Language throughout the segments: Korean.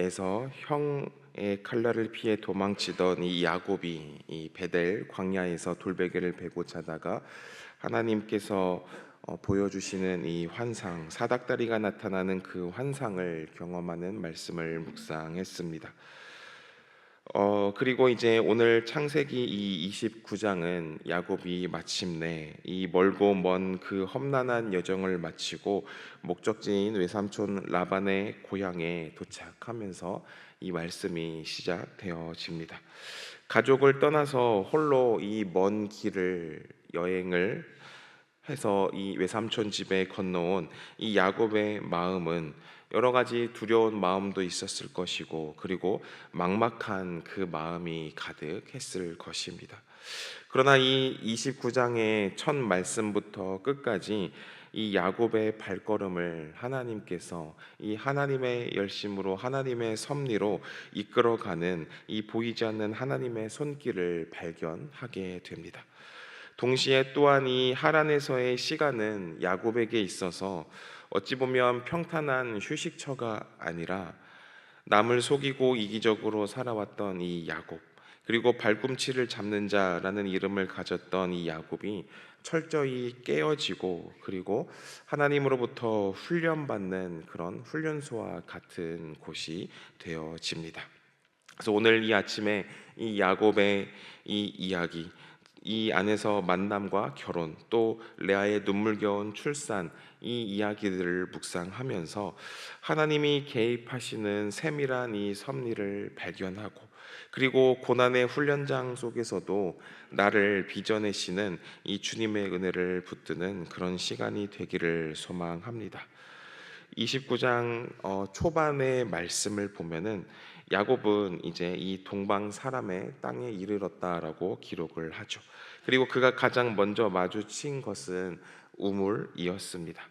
에서 형의 칼날을 피해 도망치던 이 야곱이 이 베델 광야에서 돌베개를 베고 자다가 하나님께서 보여주시는 이 환상, 사닥다리가 나타나는 그 환상을 경험하는 말씀을 묵상했습니다. 그리고 이제 오늘 창세기 이 29장은 야곱이 마침내 이 멀고 먼 그 험난한 여정을 마치고 목적지인 외삼촌 라반의 고향에 도착하면서 이 말씀이 시작되어집니다. 가족을 떠나서 홀로 이 먼 길을 여행을 해서 이 외삼촌 집에 건너온 이 야곱의 마음은 여러 가지 두려운 마음도 있었을 것이고, 그리고 막막한 그 마음이 가득했을 것입니다. 그러나 이 29장의 첫 말씀부터 끝까지 이 야곱의 발걸음을 하나님께서 이 하나님의 열심으로, 하나님의 섭리로 이끌어가는 이 보이지 않는 하나님의 손길을 발견하게 됩니다. 동시에 또한 이 하란에서의 시간은 야곱에게 있어서 어찌 보면 평탄한 휴식처가 아니라 남을 속이고 이기적으로 살아왔던 이 야곱, 그리고 발꿈치를 잡는 자라는 이름을 가졌던 이 야곱이 철저히 깨어지고, 그리고 하나님으로부터 훈련받는 그런 훈련소와 같은 곳이 되어집니다. 그래서 오늘 이 아침에 이 야곱의 이 이야기, 이 안에서 만남과 결혼, 또 레아의 눈물겨운 출산, 이 이야기들을 묵상하면서 하나님이 개입하시는 세밀한 이 섭리를 발견하고, 그리고 고난의 훈련장 속에서도 나를 빚어내시는 이 주님의 은혜를 붙드는 그런 시간이 되기를 소망합니다. 29장 초반의 말씀을 보면은 야곱은 이제 이 동방 사람의 땅에 이르렀다라고 기록을 하죠. 그리고 그가 가장 먼저 마주친 것은 우물이었습니다.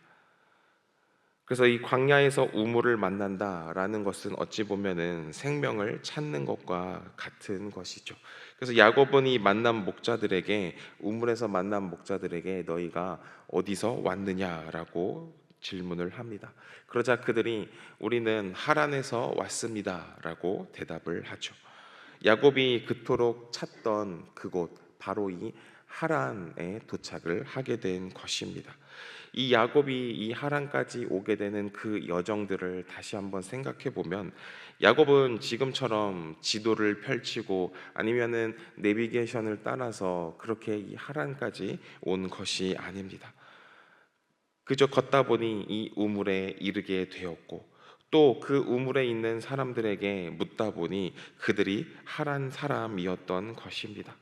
그래서 이 광야에서 우물을 만난다라는 것은 어찌 보면은 생명을 찾는 것과 같은 것이죠. 그래서 야곱은 이 만난 목자들에게, 우물에서 만난 목자들에게 너희가 어디서 왔느냐라고 질문을 합니다. 그러자 그들이 우리는 하란에서 왔습니다라고 대답을 하죠. 야곱이 그토록 찾던 그곳, 바로 이 하란에 도착을 하게 된 것입니다. 이 야곱이 이 하란까지 오게 되는 그 여정들을 다시 한번 생각해 보면, 야곱은 지금처럼 지도를 펼치고 아니면은 내비게이션을 따라서 그렇게 이 하란까지 온 것이 아닙니다. 그저 걷다 보니 이 우물에 이르게 되었고, 또 그 우물에 있는 사람들에게 묻다 보니 그들이 하란 사람이었던 것입니다.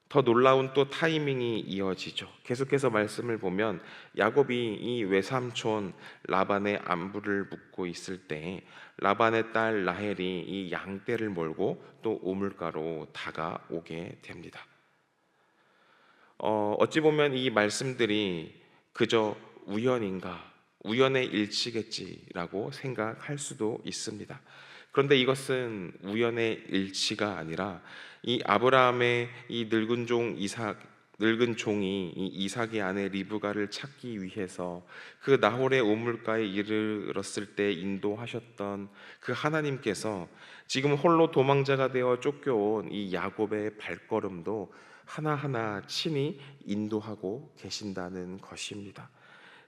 더 놀라운 또 타이밍이 이어지죠. 계속해서 말씀을 보면 야곱이 이 외삼촌 라반의 안부를 묻고 있을 때 라반의 딸 라헬이 이 양떼를 몰고 또 우물가로 다가오게 됩니다. 어찌 보면 이 말씀들이 그저 우연인가, 우연의 일치겠지라고 생각할 수도 있습니다. 그런데 이것은 우연의 일치가 아니라 이 아브라함의 이 늙은 종이 이 이삭의 아내 리브가를 찾기 위해서 그 나홀의 우물가에 이르렀을 때 인도하셨던 그 하나님께서 지금 홀로 도망자가 되어 쫓겨온 이 야곱의 발걸음도 하나하나 친히 인도하고 계신다는 것입니다.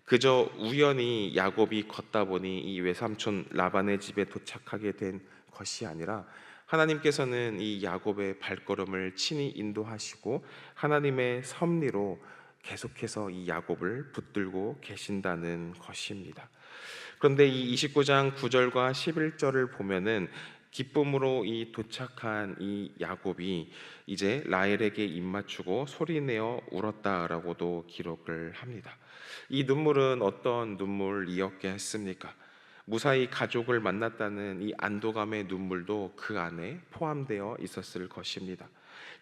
그저 우연히 야곱이 걷다 보니 이 외삼촌 라반의 집에 도착하게 된 것이 아니라 하나님께서는 이 야곱의 발걸음을 친히 인도하시고 하나님의 섭리로 계속해서 이 야곱을 붙들고 계신다는 것입니다. 그런데 이 29장 9절과 11절을 보면은 기쁨으로 이 도착한 이 야곱이 이제 라헬에게 입맞추고 소리내어 울었다라고도 기록을 합니다. 이 눈물은 어떤 눈물이었게 했습니까? 무사히 가족을 만났다는 이 안도감의 눈물도 그 안에 포함되어 있었을 것입니다.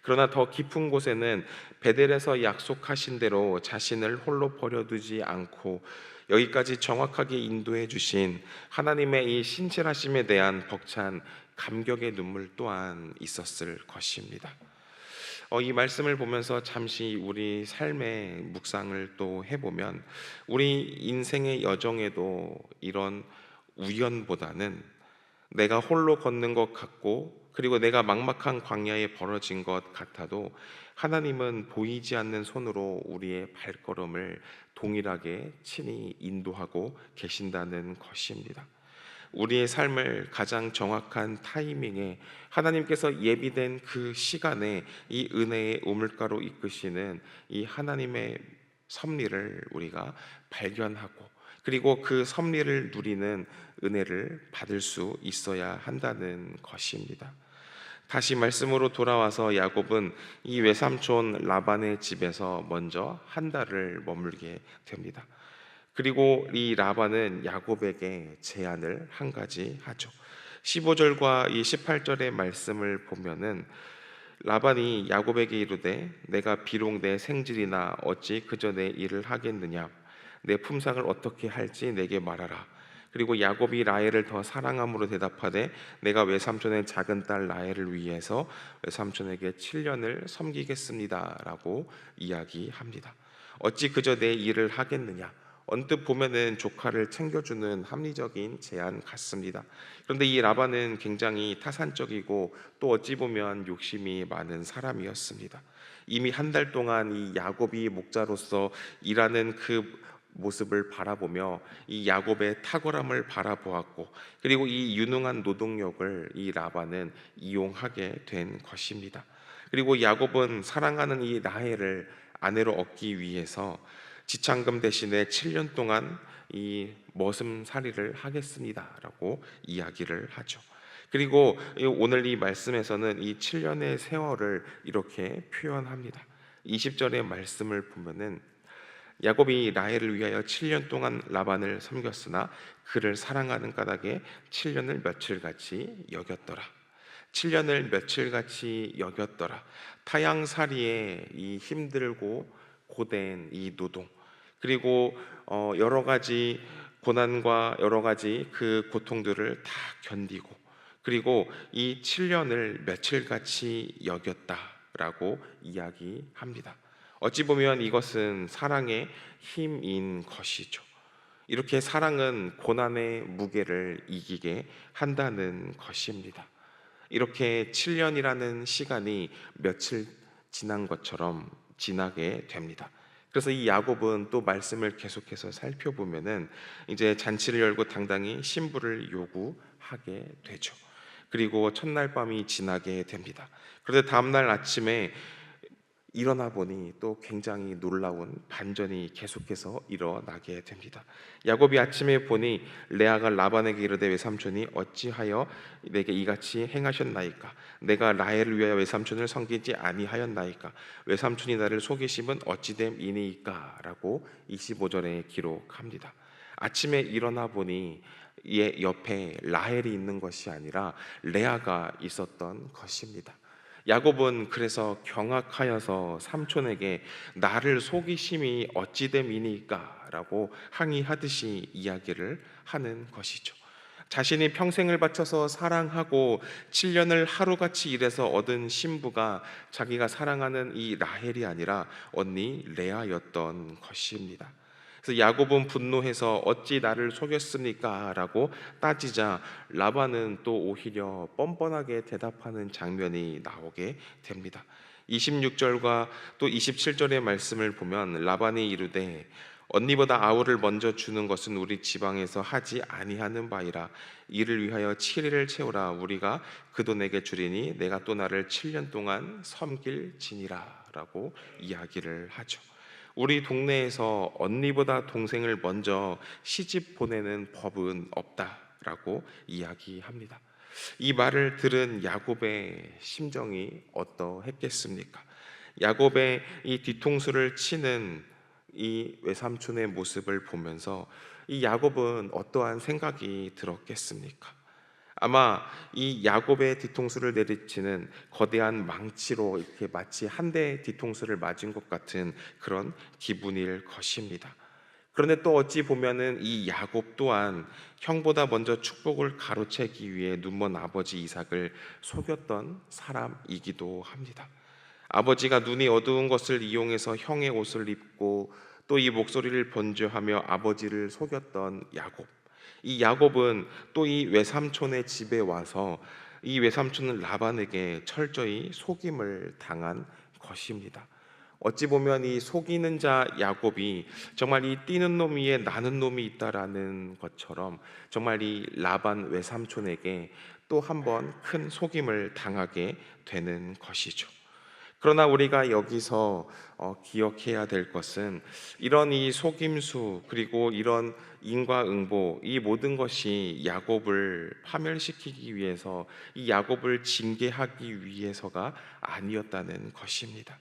그러나 더 깊은 곳에는 베델에서 약속하신 대로 자신을 홀로 버려두지 않고 여기까지 정확하게 인도해 주신 하나님의 이 신실하심에 대한 벅찬 감격의 눈물 또한 있었을 것입니다. 이 말씀을 보면서 잠시 우리 삶의 묵상을 또 해보면, 우리 인생의 여정에도 이런 우연보다는 내가 홀로 걷는 것 같고, 그리고 내가 막막한 광야에 벌어진 것 같아도 하나님은 보이지 않는 손으로 우리의 발걸음을 동일하게 친히 인도하고 계신다는 것입니다. 우리의 삶을 가장 정확한 타이밍에 하나님께서 예비된 그 시간에 이 은혜의 우물가로 이끄시는 이 하나님의 섭리를 우리가 발견하고, 그리고 그 섭리를 누리는 은혜를 받을 수 있어야 한다는 것입니다. 다시 말씀으로 돌아와서 야곱은 이 외삼촌 라반의 집에서 먼저 한 달을 머물게 됩니다. 그리고 이 라반은 야곱에게 제안을 한 가지 하죠. 15절과 이 18절의 말씀을 보면은 라반이 야곱에게 이르되 내가 비록 내 생질이나 어찌 그저 내 일을 하겠느냐, 내 품상을 어떻게 할지 내게 말하라. 그리고 야곱이 라헬을 더 사랑함으로 대답하되 내가 외삼촌의 작은 딸 라헬을 위해서 외삼촌에게 7년을 섬기겠습니다 라고 이야기합니다. 어찌 그저 내 일을 하겠느냐, 언뜻 보면은 조카를 챙겨주는 합리적인 제안 같습니다. 그런데 이 라반은 굉장히 타산적이고 또 어찌 보면 욕심이 많은 사람이었습니다. 이미 한 달 동안 이 야곱이 목자로서 일하는 그 모습을 바라보며 이 야곱의 탁월함을 바라보았고, 그리고 이 유능한 노동력을 이 라반은 이용하게 된 것입니다. 그리고 야곱은 사랑하는 이 라헬을 아내로 얻기 위해서 지창금 대신에 7년 동안 이 머슴살이를 하겠습니다라고 이야기를 하죠. 그리고 오늘 이 말씀에서는 이 7년의 세월을 이렇게 표현합니다. 20절의 말씀을 보면은 야곱이 라헬을 위하여 7년 동안 라반을 섬겼으나 그를 사랑하는 까닭에 7년을 며칠같이 여겼더라. 7년을 며칠같이 여겼더라. 타향살이의 이 힘들고 고된 이 노동, 그리고 여러 가지 고난과 여러 가지 그 고통들을 다 견디고, 그리고 이 7년을 며칠같이 여겼다라고 이야기합니다. 어찌 보면 이것은 사랑의 힘인 것이죠. 이렇게 사랑은 고난의 무게를 이기게 한다는 것입니다. 이렇게 7년이라는 시간이 며칠 지난 것처럼 지나게 됩니다. 그래서 이 야곱은 또 말씀을 계속해서 살펴보면은 이제 잔치를 열고 당당히 신부를 요구하게 되죠. 그리고 첫날 밤이 지나게 됩니다. 그런데 다음날 아침에 일어나 보니 또 굉장히 놀라운 반전이 계속해서 일어나게 됩니다. 야곱이 아침에 보니 레아가 라반에게 이르되 외삼촌이 어찌하여 내게 이같이 행하셨나이까? 내가 라헬을 위하여 외삼촌을 섬기지 아니하였나이까? 외삼촌이 나를 속이심은 어찌됨이니까? 라고 25절에 기록합니다. 아침에 일어나 보니 이 옆에 라헬이 있는 것이 아니라 레아가 있었던 것입니다. 야곱은 그래서 경악하여서 삼촌에게 나를 속이심이 어찌됨이니까 라고 항의하듯이 이야기를 하는 것이죠. 자신이 평생을 바쳐서 사랑하고 7년을 하루같이 일해서 얻은 신부가 자기가 사랑하는 이 라헬이 아니라 언니 레아였던 것입니다. 그래서 야곱은 분노해서 어찌 나를 속였습니까? 라고 따지자 라반은 또 오히려 뻔뻔하게 대답하는 장면이 나오게 됩니다. 26절과 또 27절의 말씀을 보면 라반이 이르되 언니보다 아우를 먼저 주는 것은 우리 지방에서 하지 아니하는 바이라. 이를 위하여 7일을 채우라. 우리가 그 돈에게 주리니 내가 또 나를 7년 동안 섬길지니라 라고 이야기를 하죠. 우리 동네에서 언니보다 동생을 먼저 시집 보내는 법은 없다라고 이야기합니다. 이 말을 들은 야곱의 심정이 어떠했겠습니까? 야곱의 이 뒤통수를 치는 이 외삼촌의 모습을 보면서 이 야곱은 어떠한 생각이 들었겠습니까? 아마 이 야곱의 뒤통수를 내리치는 거대한 망치로 이렇게 마치 한 대의 뒤통수를 맞은 것 같은 그런 기분일 것입니다. 그런데 또 어찌 보면은 이 야곱 또한 형보다 먼저 축복을 가로채기 위해 눈먼 아버지 이삭을 속였던 사람이기도 합니다. 아버지가 눈이 어두운 것을 이용해서 형의 옷을 입고 또 이 목소리를 번주하며 아버지를 속였던 야곱. 이 야곱은 또 이 외삼촌의 집에 와서 이 외삼촌은 라반에게 철저히 속임을 당한 것입니다. 어찌 보면 이 속이는 자 야곱이 정말 이 뛰는 놈 위에 나는 놈이 있다라는 것처럼 정말 이 라반 외삼촌에게 또 한 번 큰 속임을 당하게 되는 것이죠. 그러나 우리가 여기서 기억해야 될 것은 이런 이 속임수 그리고 이런 인과응보 이 모든 것이 야곱을 파멸시키기 위해서 이 야곱을 징계하기 위해서가 아니었다는 것입니다.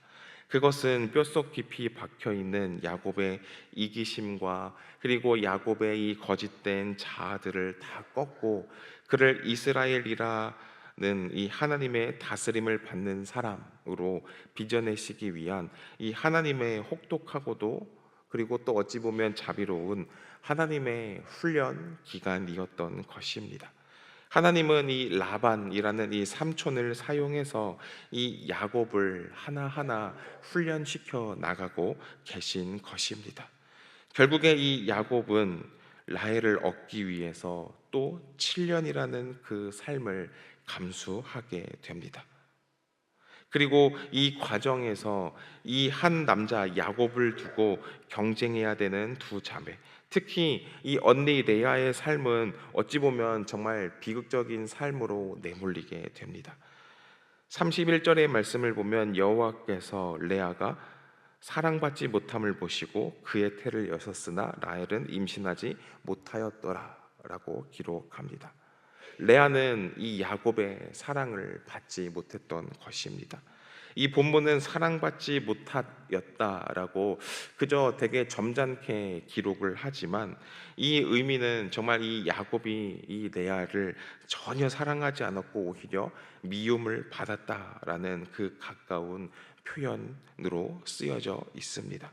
그것은 뼛속 깊이 박혀 있는 야곱의 이기심과 그리고 야곱의 이 거짓된 자아들을 다 꺾고 그를 이스라엘이라 는 이 하나님의 다스림을 받는 사람으로 빚어내시기 위한 이 하나님의 혹독하고도 그리고 또 어찌 보면 자비로운 하나님의 훈련 기간이었던 것입니다. 하나님은 이 라반이라는 이 삼촌을 사용해서 이 야곱을 하나하나 훈련시켜 나가고 계신 것입니다. 결국에 이 야곱은 라헬을 얻기 위해서 또 7년이라는 그 삶을 감수하게 됩니다. 그리고 이 과정에서 이 한 남자 야곱을 두고 경쟁해야 되는 두 자매, 특히 이 언니 레아의 삶은 어찌 보면 정말 비극적인 삶으로 내몰리게 됩니다. 31절의 말씀을 보면 여호와께서 레아가 사랑받지 못함을 보시고 그의 태를 여셨으나 라헬은 임신하지 못하였더라라고 기록합니다. 레아는 이 야곱의 사랑을 받지 못했던 것입니다. 이 본문은 사랑받지 못하였다라고 그저 되게 점잖게 기록을 하지만 이 의미는 정말 이 야곱이 이 레아를 전혀 사랑하지 않았고 오히려 미움을 받았다라는 그 가까운 표현으로 쓰여져 있습니다.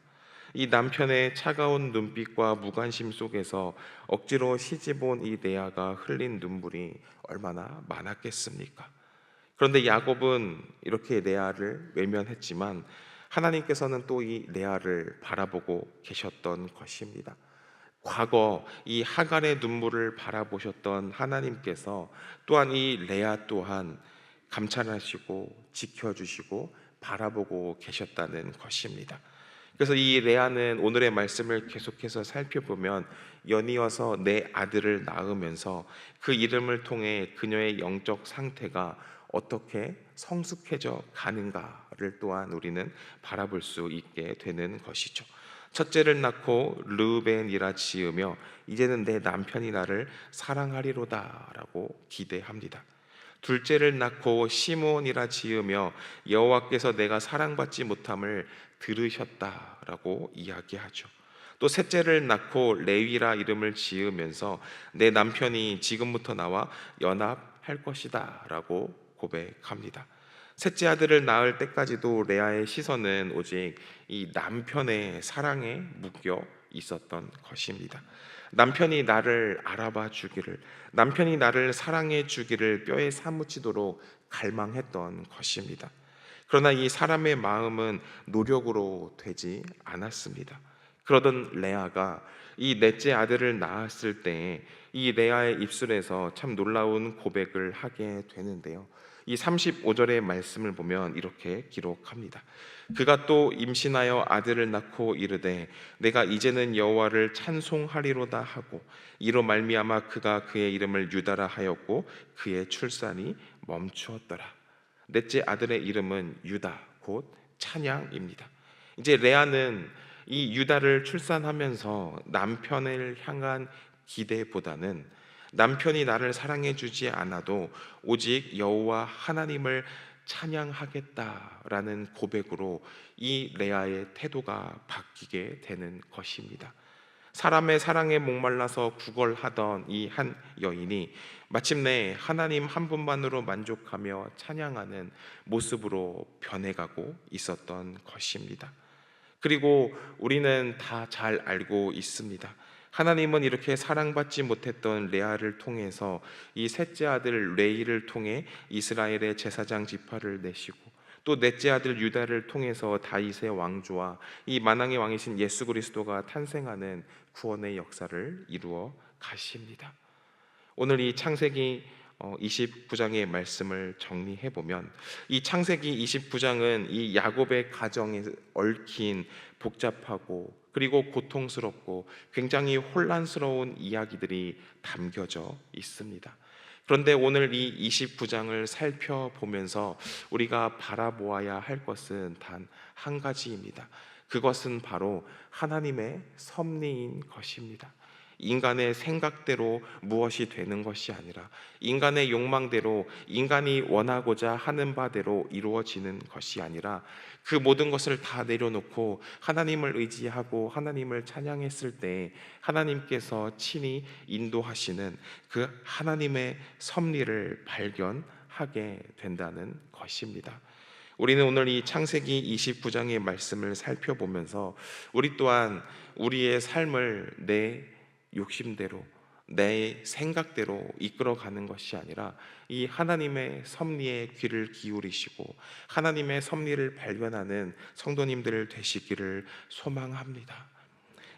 이 남편의 차가운 눈빛과 무관심 속에서 억지로 시집온 이 레아가 흘린 눈물이 얼마나 많았겠습니까? 그런데 야곱은 이렇게 레아를 외면했지만 하나님께서는 또 이 레아를 바라보고 계셨던 것입니다. 과거 이 하갈의 눈물을 바라보셨던 하나님께서 또한 이 레아 또한 감찰하시고 지켜주시고 바라보고 계셨다는 것입니다. 그래서 이 레아는 오늘의 말씀을 계속해서 살펴보면 연이어서 내 아들을 낳으면서 그 이름을 통해 그녀의 영적 상태가 어떻게 성숙해져 가는가를 또한 우리는 바라볼 수 있게 되는 것이죠. 첫째를 낳고 르우벤이라 지으며 이제는 내 남편이 나를 사랑하리로다라고 기대합니다. 둘째를 낳고 시므온이라 지으며 여호와께서 내가 사랑받지 못함을 들으셨다라고 이야기하죠. 또 셋째를 낳고 레위라 이름을 지으면서 내 남편이 지금부터 나와 연합할 것이다라고 고백합니다. 셋째 아들을 낳을 때까지도 레아의 시선은 오직 이 남편의 사랑에 묶여 있었던 것입니다. 남편이 나를 알아봐 주기를, 남편이 나를 사랑해 주기를 뼈에 사무치도록 갈망했던 것입니다. 그러나 이 사람의 마음은 노력으로 되지 않았습니다. 그러던 레아가 이 넷째 아들을 낳았을 때 이 레아의 입술에서 참 놀라운 고백을 하게 되는데요. 이 35절의 말씀을 보면 이렇게 기록합니다. 그가 또 임신하여 아들을 낳고 이르되 내가 이제는 여호와를 찬송하리로다 하고 이로 말미암아 그가 그의 이름을 유다라 하였고 그의 출산이 멈추었더라. 넷째 아들의 이름은 유다 곧 찬양입니다. 이제 레아는 이 유다를 출산하면서 남편을 향한 기대보다는 남편이 나를 사랑해 주지 않아도 오직 여호와 하나님을 찬양하겠다라는 고백으로 이 레아의 태도가 바뀌게 되는 것입니다. 사람의 사랑에 목말라서 구걸하던 이 한 여인이 마침내 하나님 한 분만으로 만족하며 찬양하는 모습으로 변해가고 있었던 것입니다. 그리고 우리는 다 잘 알고 있습니다. 하나님은 이렇게 사랑받지 못했던 레아를 통해서 이 셋째 아들 레이를 통해 이스라엘의 제사장 지파를 내시고 또 넷째 아들 유다를 통해서 다윗의 왕조와 이 만왕의 왕이신 예수 그리스도가 탄생하는 구원의 역사를 이루어 가십니다. 오늘 이 창세기 29장의 말씀을 정리해 보면, 이 창세기 29장은 이 야곱의 가정에 얽힌 복잡하고 그리고 고통스럽고 굉장히 혼란스러운 이야기들이 담겨져 있습니다. 그런데 오늘 이 29장을 살펴보면서 우리가 바라보아야 할 것은 단 한 가지입니다. 그것은 바로 하나님의 섭리인 것입니다. 인간의 생각대로 무엇이 되는 것이 아니라 인간의 욕망대로, 인간이 원하고자 하는 바대로 이루어지는 것이 아니라, 그 모든 것을 다 내려놓고 하나님을 의지하고 하나님을 찬양했을 때 하나님께서 친히 인도하시는 그 하나님의 섭리를 발견하게 된다는 것입니다. 우리는 오늘 이 창세기 29장의 말씀을 살펴보면서 우리 또한 우리의 삶을 내 욕심대로, 내 생각대로 이끌어가는 것이 아니라 이 하나님의 섭리에 귀를 기울이시고 하나님의 섭리를 발견하는 성도님들 되시기를 소망합니다.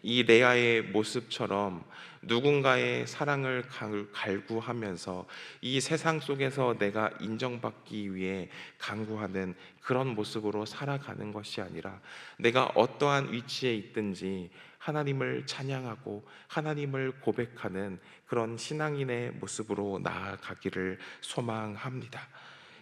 이 레아의 모습처럼 누군가의 사랑을 갈구하면서 이 세상 속에서 내가 인정받기 위해 간구하는 그런 모습으로 살아가는 것이 아니라, 내가 어떠한 위치에 있든지 하나님을 찬양하고 하나님을 고백하는 그런 신앙인의 모습으로 나아가기를 소망합니다.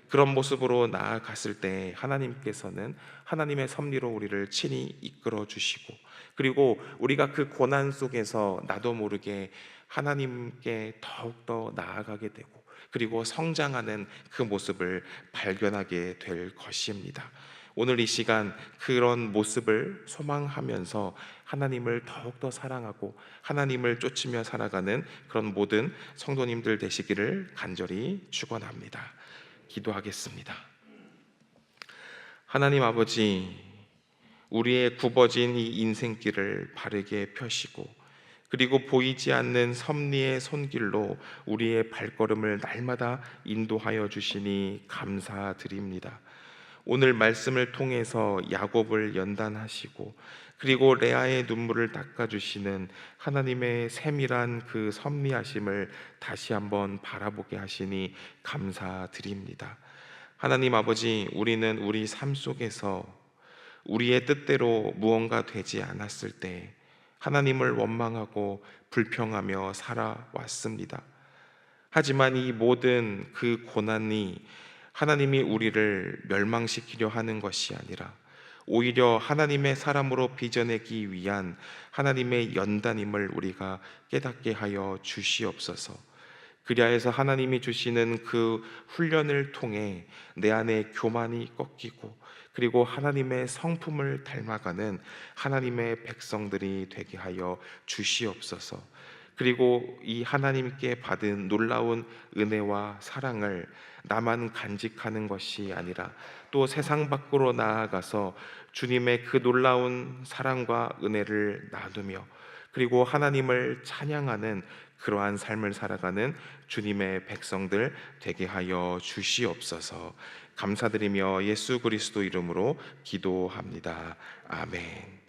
그런 모습으로 나아갔을 때 하나님께서는 하나님의 섭리로 우리를 친히 이끌어 주시고, 그리고 우리가 그 고난 속에서 나도 모르게 하나님께 더욱더 나아가게 되고, 그리고 성장하는 그 모습을 발견하게 될 것입니다. 오늘 이 시간 그런 모습을 소망하면서 하나님을 더욱더 사랑하고 하나님을 쫓으며 살아가는 그런 모든 성도님들 되시기를 간절히 축원합니다. 기도하겠습니다. 하나님 아버지, 우리의 굽어진 이 인생길을 바르게 펴시고, 그리고 보이지 않는 섭리의 손길로 우리의 발걸음을 날마다 인도하여 주시니 감사드립니다. 오늘 말씀을 통해서 야곱을 연단하시고 그리고 레아의 눈물을 닦아주시는 하나님의 세밀한 그 섭리하심을 다시 한번 바라보게 하시니 감사드립니다. 하나님 아버지, 우리는 우리 삶 속에서 우리의 뜻대로 무언가 되지 않았을 때 하나님을 원망하고 불평하며 살아왔습니다. 하지만 이 모든 그 고난이 하나님이 우리를 멸망시키려 하는 것이 아니라 오히려 하나님의 사람으로 빚어내기 위한 하나님의 연단임을 우리가 깨닫게 하여 주시옵소서. 그리하여서 하나님이 주시는 그 훈련을 통해 내 안에 교만이 꺾이고, 그리고 하나님의 성품을 닮아가는 하나님의 백성들이 되게 하여 주시옵소서. 그리고 이 하나님께 받은 놀라운 은혜와 사랑을 나만 간직하는 것이 아니라 또 세상 밖으로 나아가서 주님의 그 놀라운 사랑과 은혜를 나누며, 그리고 하나님을 찬양하는 그러한 삶을 살아가는 주님의 백성들 되게 하여 주시옵소서. 감사드리며 예수 그리스도 이름으로 기도합니다. 아멘.